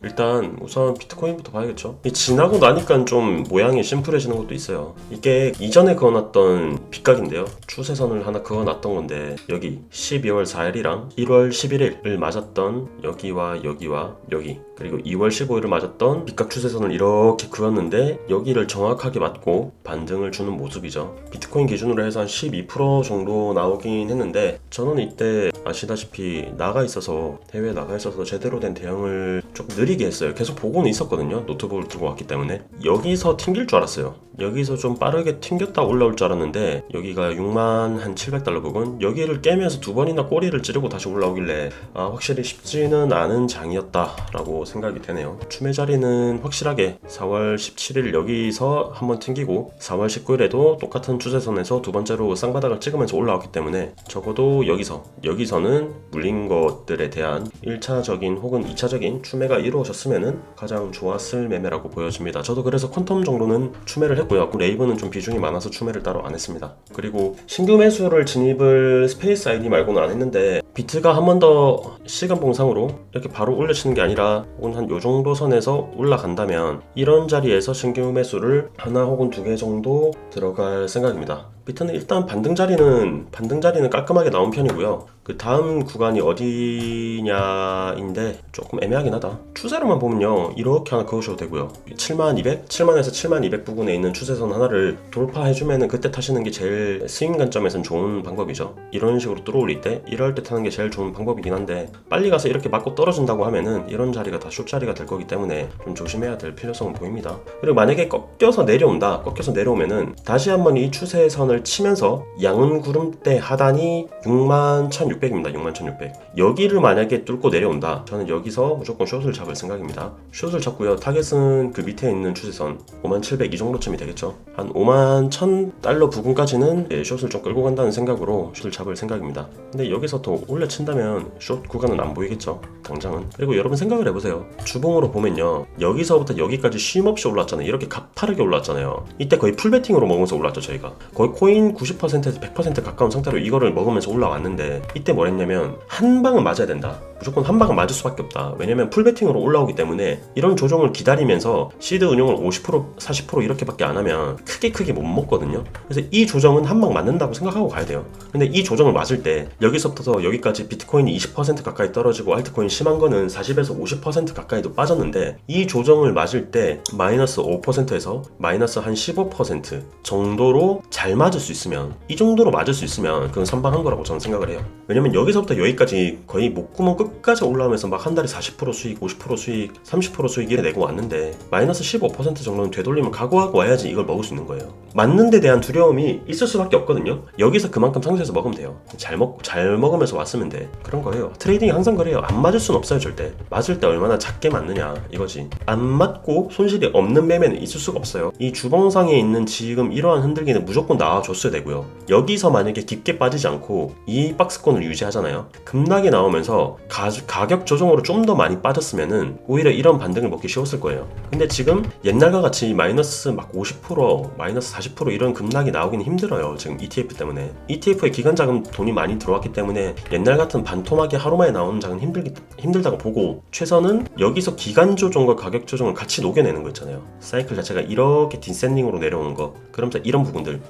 일단 우선 비트코인부터 봐야겠죠. 지나고 나니까 좀 모양이 심플해지는 것도 있어요. 이게 이전에 그어놨던 빗각인데요. 추세선을 하나 그어놨던 건데 여기 12월 4일이랑 1월 11일을 맞았던 여기와 여기와 여기, 그리고 2월 15일을 맞았던 빗각 추세선을 이렇게 그었는데 여기를 정확하게 맞고 반등을 주는 모습이죠. 비트코인 기준으로 해서 한 12% 정도 나오긴 했는데 저는 이때 아시다시피 해외에 나가 있어서 제대로 된 대응을 조금 느리게 했어요. 계속 보고는 있었거든요. 노트북을 들고 왔기 때문에. 여기서 튕길 줄 알았어요. 여기서 좀 빠르게 튕겼다 올라올 줄 알았는데 여기가 6만 한 700달러 부근, 여기를 깨면서 두 번이나 꼬리를 찌르고 다시 올라오길래 확실히 쉽지는 않은 장이었다 라고 생각이 되네요. 추매 자리는 확실하게 4월 17일 여기서 한번 튕기고 4월 19일에도 똑같은 추세선에서 두 번째로 쌍바닥을 찍으면서 올라왔기 때문에 적어도 여기서는 물린 것들에 대한 1차적인 혹은 2차적인 추매가 이루어졌으면 가장 좋았을 매매라고 보여집니다. 저도 그래서 퀀텀 정도는 추매를 했고요. 레이브는 좀 비중이 많아서 추매를 따로 안 했습니다. 그리고 신규 매수를 진입을 스페이스 아이디 말고는 안 했는데 비트가 한 번 더 시간 봉상으로 이렇게 바로 올려치는 게 아니라 혹은 한 요 정도 선에서 올라간다면 이런 자리에서 신규 매수를 하나 혹은 두 개 정도 들어갈 생각입니다. 비트는 일단 반등 자리는 깔끔하게 나온 편이고요. 그 다음 구간이 어디냐인데 조금 애매하긴 하다. 추세로만 보면요, 이렇게 하나 그으셔도 되고요. 7200? 7만에서 7200 부근에 있는 추세선 하나를 돌파해주면은 그때 타시는 게 제일 스윙 관점에선 좋은 방법이죠. 이런 식으로 뚫어올릴 때 이럴 때 타는 게 제일 좋은 방법이긴 한데 빨리 가서 이렇게 맞고 떨어진다고 하면은 이런 자리가 다 숏자리가 될 거기 때문에 좀 조심해야 될 필요성은 보입니다. 그리고 만약에 꺾여서 내려오면은 다시 한번 이 추세선을 치면서 양은 구름대 하단이 61,600입니다. 61,600. 여기를 만약에 뚫고 내려온다. 저는 여기서 무조건 숏을 잡을 생각입니다. 숏을 잡고요. 타겟은 그 밑에 있는 추세선 57,700 이 정도쯤이 되겠죠. 한 51,000달러 부근까지는 숏을 좀 끌고 간다는 생각으로 숏을 잡을 생각입니다. 근데 여기서 더 올려친다면 숏 구간은 안 보이겠죠. 당장은. 그리고 여러분 생각을 해보세요. 주봉으로 보면요. 여기서부터 여기까지 쉼없이 올랐잖아요. 이렇게 가파르게 올랐잖아요. 이때 거의 풀베팅으로 먹으면서 올랐죠. 저희가. 거의 코인 90%에서 100% 가까운 상태로 이거를 먹으면서 올라왔는데 이때 뭘 했냐면 한 방은 맞아야 된다. 무조건 한 방은 맞을 수밖에 없다. 왜냐면 풀베팅으로 올라오기 때문에 이런 조정을 기다리면서 시드 운용을 50% 40% 이렇게밖에 안 하면 크게 못 먹거든요. 그래서 이 조정은 한 방 맞는다고 생각하고 가야 돼요. 근데 이 조정을 맞을 때 여기서부터 여기까지 비트코인이 20% 가까이 떨어지고 알트코인 심한 거는 40에서 50% 가까이도 빠졌는데 이 조정을 맞을 때 마이너스 5%에서 마이너스 한 15% 정도로 잘 맞을 수 있으면, 이 정도로 맞을 수 있으면 그건 선방한 거라고 저는 생각을 해요. 왜냐면 여기서부터 여기까지 거의 목구멍 끝까지 올라오면서 막 한 달에 40% 수익, 50% 수익, 30% 수익 이래 내고 왔는데 마이너스 15% 정도는 되돌림을 각오하고 와야지 이걸 먹을 수 있는 거예요. 맞는 데 대한 두려움이 있을 수밖에 없거든요. 여기서 그만큼 상승해서 먹으면 돼요. 잘 먹으면서 왔으면 돼. 그런 거예요. 트레이딩이 항상 그래요. 안 맞을 순 없어요. 절대. 맞을 때 얼마나 작게 맞느냐 이거지. 안 맞고 손실이 없는 매매는 있을 수가 없어요. 이 주봉상에 있는 지금 이러한 흔들기는 무조건 나와줬어야 되고요. 여기서 만약에 깊게 빠지지 않고 이 박스권을 유지하잖아요. 급락이 나오면서 가격 조정으로 좀 더 많이 빠졌으면은 오히려 이런 반등을 먹기 쉬웠을 거예요. 근데 지금 옛날과 같이 마이너스 막 50%, 마이너스 40% 이런 급락이 나오기는 힘들어요. 지금 ETF 때문에. ETF에 기관 자금 돈이 많이 들어왔기 때문에 옛날 같은 반토막이 하루 만에 나오는 장은 힘들다고 보고, 최선은 여기서 기간 조정과 가격 조정을 같이 녹여내는 거 있잖아요. 사이클 자체가 이렇게 디센딩으로 내려오는 거. 그러면서 이런 부분들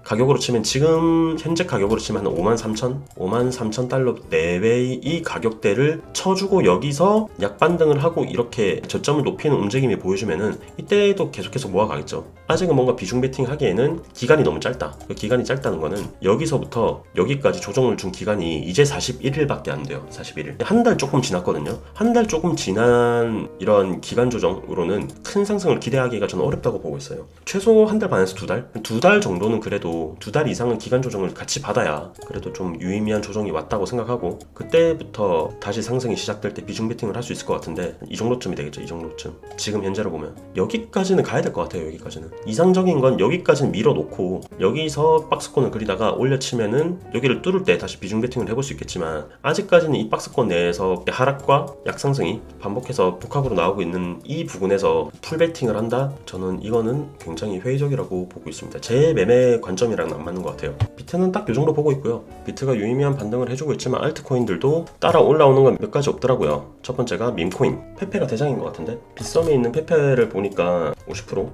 가격으로 치면 지금 현재 가격으로 치면 한 53,000달러 내외의 이 가격대를 쳐주고 여기서 약반등을 하고 이렇게 저점을 높이는 움직임이 보여주면은 이때도 계속해서 모아가겠죠. 아직은 뭔가 비중 베팅 하기에는 기간이 너무 짧다. 그 기간이 짧다는 거는 여기서부터 여기까지 조정을 준 기간이 이제 41일밖에 안 돼요. 41일. 한 달 조금 지났거든요. 한 달 조금 지난 이런 기간 조정으로는 큰 상승을 기대하기가 저는 어렵다고 보고 있어요. 최소 한 달 반에서 두 달 정도는 그래도 두 달 이상은 기간 조정을 같이 받아야 그래도 좀 유의미한 조정이 왔다고 생각하고, 그때부터 다시 상승이 시작될 때 비중 베팅을 할 수 있을 것 같은데 이 정도쯤이 되겠죠. 이 정도쯤. 지금 현재로 보면 여기까지는 가야 될 것 같아요. 여기까지는 이상적인 건 여기까지는 밀어놓고 여기서 박스권을 그리다가 올려치면은 여기를 뚫을 때 다시 비중 베팅을 해볼 수 있겠지만, 아직까지는 이 박스권 내에서 하락과 약상승이 반복해서 복합으로 나오고 있는 이 부분에서 풀 베팅을 한다? 저는 이거는 굉장히 회의적이라고 보고 있습니다. 제 매매 관점이랑은 안 맞는 것 같아요. 비트는 딱 이 정도 보고 있고요. 비트가 유의미한 반등을 해주고 있지만 코인들도 따라 올라오는 건 몇 가지 없더라고요. 첫 번째가 밈코인, 페페가 대장인 것 같은데 빗썸에 있는 페페를 보니까 50%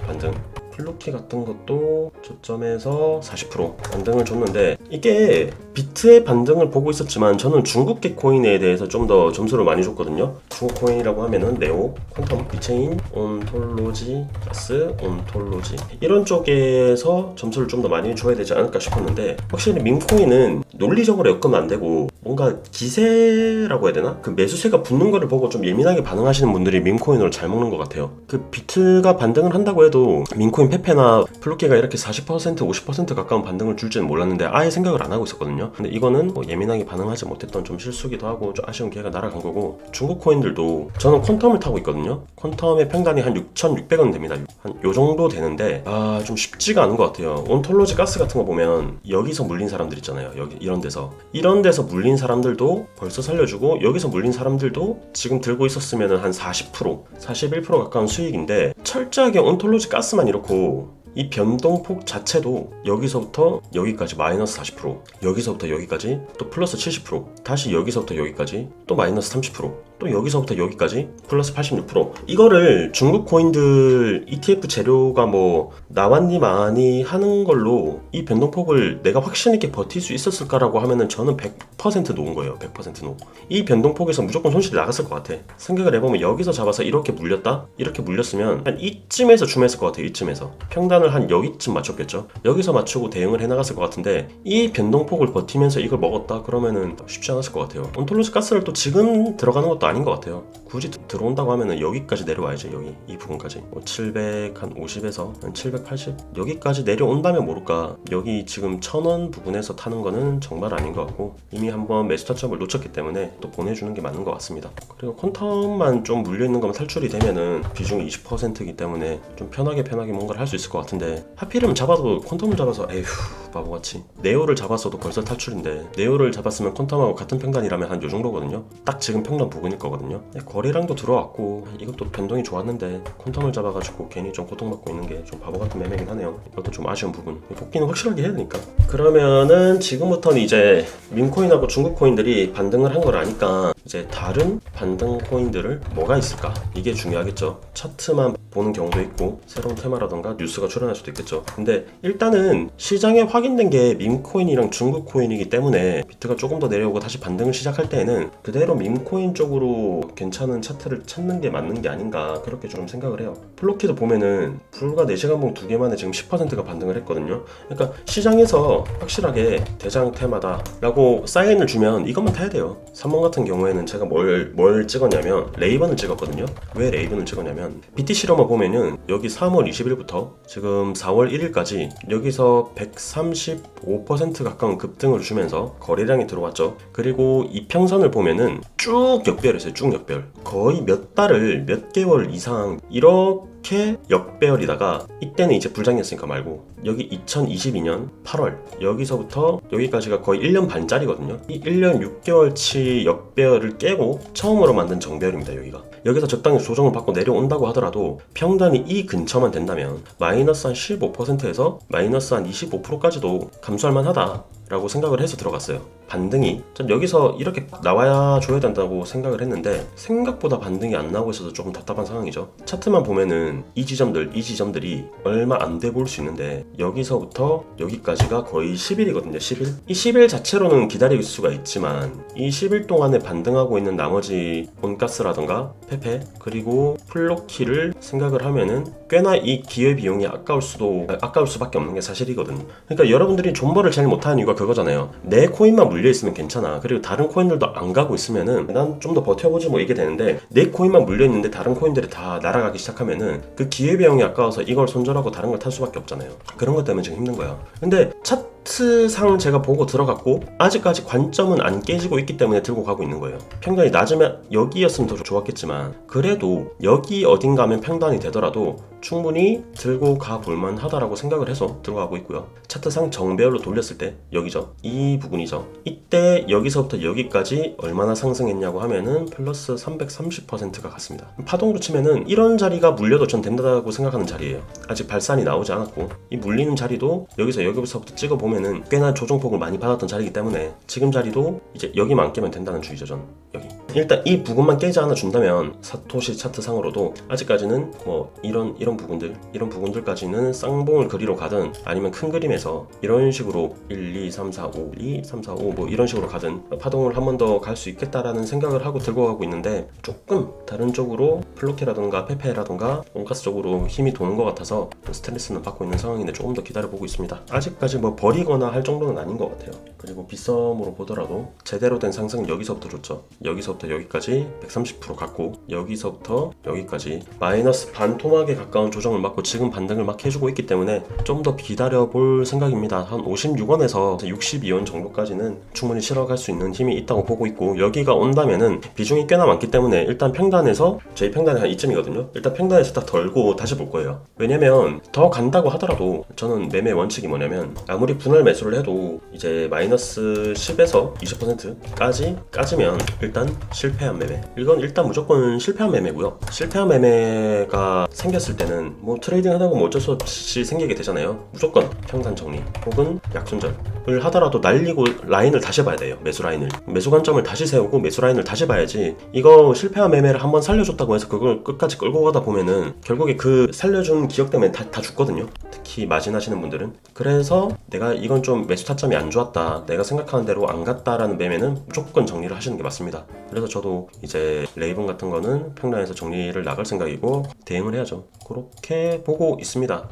반등, 플루키 같은 것도 저점에서 40% 반등을 줬는데, 이게 비트의 반등을 보고 있었지만 저는 중국계 코인에 대해서 좀 더 점수를 많이 줬거든요. 중국 코인이라고 하면은 네오, 퀀텀, 비체인, 온톨로지, 가스, 온톨로지 이런 쪽에서 점수를 좀 더 많이 줘야 되지 않을까 싶었는데, 확실히 밈코인은 논리적으로 엮으면 안 되고 뭔가 기세라고 해야 되나? 그 매수세가 붙는 거를 보고 좀 예민하게 반응하시는 분들이 밈코인으로 잘 먹는 것 같아요. 그 비트가 반등을 한다고 해도 밈코인 페페나 플루키가 이렇게 40% 50% 가까운 반등을 줄지는 몰랐는데 아예 생각을 안 하고 있었거든요. 근데 이거는 뭐 예민하게 반응하지 못했던 좀 실수기도 하고 좀 아쉬운 기회가 날아간 거고, 중국 코인들도 저는 퀀텀을 타고 있거든요. 퀀텀의 평단이 한 6,600원 됩니다. 한 요 정도 되는데 좀 쉽지가 않은 것 같아요. 온톨로지 가스 같은 거 보면 여기서 물린 사람들 있잖아요. 여기 이런 데서 물린 사람들도 벌써 살려주고, 여기서 물린 사람들도 지금 들고 있었으면 한 40% 41% 가까운 수익인데, 철저하게 온톨로지 가스만 이렇고 이 변동폭 자체도 여기서부터 여기까지 마이너스 40%, 여기서부터 여기까지 또 플러스 70%, 다시 여기서부터 여기까지 또 마이너스 30%, 또 여기서부터 여기까지 플러스 86%. 이거를 중국 코인들 ETF 재료가 뭐 나왔니 마니 하는 걸로 이 변동폭을 내가 확신 있게 버틸 수 있었을까라고 하면은 저는 100% 놓은 거예요. 100% 놓. 이 변동폭에서 무조건 손실이 나갔을 것 같아. 생각을 해보면 여기서 잡아서 이렇게 물렸다? 이렇게 물렸으면 한 이쯤에서 줌했을 것 같아요. 이쯤에서 평단을 한 여기쯤 맞췄겠죠. 여기서 맞추고 대응을 해나갔을 것 같은데, 이 변동폭을 버티면서 이걸 먹었다? 그러면은 쉽지 않았을 것 같아요. 온톨로지 가스를 또 지금 들어가는 것도 아닌 것 같아요. 굳이 들어온다고 하면은 여기까지 내려와야지. 여기 이 부분까지 750에서 780 여기까지 내려온다면 모를까. 여기 지금 1000원 부분에서 타는 거는 정말 아닌 것 같고, 이미 한번 매수 타점을 놓쳤기 때문에 또 보내주는 게 맞는 것 같습니다. 그리고 퀀텀만 좀 물려있는 거면 탈출이 되면은 비중이 20%이기 때문에 좀 편하게 뭔가를 할 수 있을 것 같은데, 하필이면 잡아도 퀀텀을 잡아서 에휴 바보같이 네오를 잡았어도 벌써 탈출인데, 네오를 잡았으면 퀀텀하고 같은 평단이라면 한 요 정도거든요. 딱 지금 평단 부근일 거거든요. 거래량도 들어왔고 이것도 변동이 좋았는데 퀀텀을 잡아가지고 괜히 좀 고통받고 있는 게 좀 바보같은 매매긴 하네요. 이것도 좀 아쉬운 부분. 복귀는 확실하게 해야 되니까. 그러면은 지금부터는 이제 밈코인하고 중국 코인들이 반등을 한 걸 아니까 이제 다른 반등 코인들을 뭐가 있을까, 이게 중요하겠죠. 차트만 보는 경우도 있고 새로운 테마라던가 뉴스가 출현할 수도 있겠죠. 근데 일단은 시장에 확인된 게 밈코인이랑 중국 코인이기 때문에 비트가 조금 더 내려오고 다시 반등을 시작할 때에는 그대로 밈코인 쪽으로 괜찮은 차트를 찾는 게 맞는 게 아닌가, 그렇게 좀 생각을 해요. 플로키도 보면은 불과 4시간 봉 2개 만에 지금 10%가 반등을 했거든요. 그러니까 시장에서 확실하게 대장 테마다 라고 사인을 주면 이것만 타야 돼요. 3번 같은 경우에는 제가 뭘 찍었냐면 레이번을 찍었거든요. 왜 레이번을 찍었냐면, BTC로만 보면은 여기 3월 20일부터 지금 4월 1일까지 여기서 135% 가까운 급등을 주면서 거래량이 들어왔죠. 그리고 이평선을 보면은 쭉 역배열했어요. 쭉 역배열. 거의 몇 달을 몇 개월 이상 이렇게 역배열이다가, 이때는 이제 불장이었으니까 말고, 여기 2022년 8월 여기서부터 여기까지가 거의 1년 반짜리거든요. 이 1년 6개월치 역배열을 깨고 처음으로 만든 정배열입니다. 여기서 적당히 조정을 받고 내려온다고 하더라도 평단이 이 근처만 된다면 마이너스 한 15%에서 마이너스 한 25%까지도 감수할 만하다 라고 생각을 해서 들어갔어요. 반등이 전 여기서 이렇게 나와야 줘야 된다고 생각을 했는데 생각보다 반등이 안 나오고 있어서 조금 답답한 상황이죠. 차트만 보면은 이 지점들이 얼마 안 돼 볼 수 있는데, 여기서부터 여기까지가 거의 10일이거든요. 10일? 이 10일 자체로는 기다릴 수가 있지만 이 10일 동안에 반등하고 있는 나머지 온가스라던가 페페 그리고 플로키를 생각을 하면은 꽤나 이 기회비용이 아까울 수밖에 없는 게 사실이거든. 그러니까 여러분들이 존버를 제일 못하는 이유가 그거잖아요. 내 코인만 물려있으면 괜찮아. 그리고 다른 코인들도 안 가고 있으면은 난 좀 더 버텨보지 뭐 이게 되는데, 내 코인만 물려있는데 다른 코인들이 다 날아가기 시작하면은 그 기회비용이 아까워서 이걸 손절하고 다른 걸 탈 수밖에 없잖아요. 그런 것 때문에 지금 힘든 거야. 근데 차트상 제가 보고 들어갔고 아직까지 관점은 안 깨지고 있기 때문에 들고 가고 있는 거예요. 평단이 낮으면 여기였으면 더 좋았겠지만 그래도 여기 어딘가 하면 평단이 되더라도 충분히 들고 가볼만 하다라고 생각을 해서 들어가고 있고요. 차트상 정배열로 돌렸을 때 여기죠. 이 부분이죠. 이때 여기서부터 여기까지 얼마나 상승했냐고 하면은 플러스 330%가 갔습니다. 파동으로 치면은 이런 자리가 물려도 전 된다고 생각하는 자리예요. 아직 발산이 나오지 않았고 이 물리는 자리도 여기서 여기서부터 찍어보면 보면은 꽤나 조정폭을 많이 받았던 자리이기 때문에 지금 자리도 이제 여기만 깨면 된다는 주의죠. 전 여기 일단 이 부분만 깨지 않아 준다면 사토시 차트 상으로도 아직까지는 뭐 이런 부분들까지는 쌍봉을 그리러 가든 아니면 큰 그림에서 이런 식으로 1, 2, 3, 4, 5, 2, 3, 4, 5 뭐 이런 식으로 가든 파동을 한 번 더 갈 수 있겠다라는 생각을 하고 들고 가고 있는데, 조금 다른 쪽으로 플로키라던가 페페라던가 온가스 쪽으로 힘이 도는 것 같아서 스트레스는 받고 있는 상황인데 조금 더 기다려보고 있습니다. 아직까지 뭐 버리거나 할 정도는 아닌 것 같아요. 그리고 빗썸으로 보더라도 제대로 된 상승은 여기서부터 줬죠. 여기서부터 여기까지 130% 갔고, 여기서부터 여기까지 마이너스 반토막에 가까운 조정을 맞고 지금 반등을 막 해주고 있기 때문에 좀 더 기다려볼 생각입니다. 한 56원에서 62원 정도까지는 충분히 실어갈 수 있는 힘이 있다고 보고 있고, 여기가 온다면은 비중이 꽤나 많기 때문에 일단 평단에서, 저희 평단이 한 이쯤이거든요. 일단 평단에서 딱 덜고 다시 볼 거예요. 왜냐면 더 간다고 하더라도 저는 매매 원칙이 뭐냐면, 아무리 분할 매수를 해도 이제 마이너스 10에서 20%까지 까지면 일단 실패한 매매, 이건 일단 무조건 실패한 매매고요. 실패한 매매가 생겼을 때는 뭐 트레이딩 하다가 뭐 어쩔 수 없이 생기게 되잖아요. 무조건 평단 정리 혹은 약손절을 하더라도 날리고 라인을 다시 봐야 돼요. 매수 라인을, 매수 관점을 다시 세우고 매수 라인을 다시 봐야지. 이거 실패한 매매를 한번 살려줬다고 해서 그걸 끝까지 끌고 가다 보면은 결국에 그 살려준 기억 때문에 다 죽거든요. 특히 마진 하시는 분들은. 그래서 내가 이건 좀 매수 타점이 안 좋았다, 내가 생각하는 대로 안 갔다라는 매매는 무조건 정리를 하시는 게 맞습니다. 그래서 저도 이제 레이븐 같은 거는 평단에서 정리를 나갈 생각이고 대응을 해야죠. 그렇게 보고 있습니다.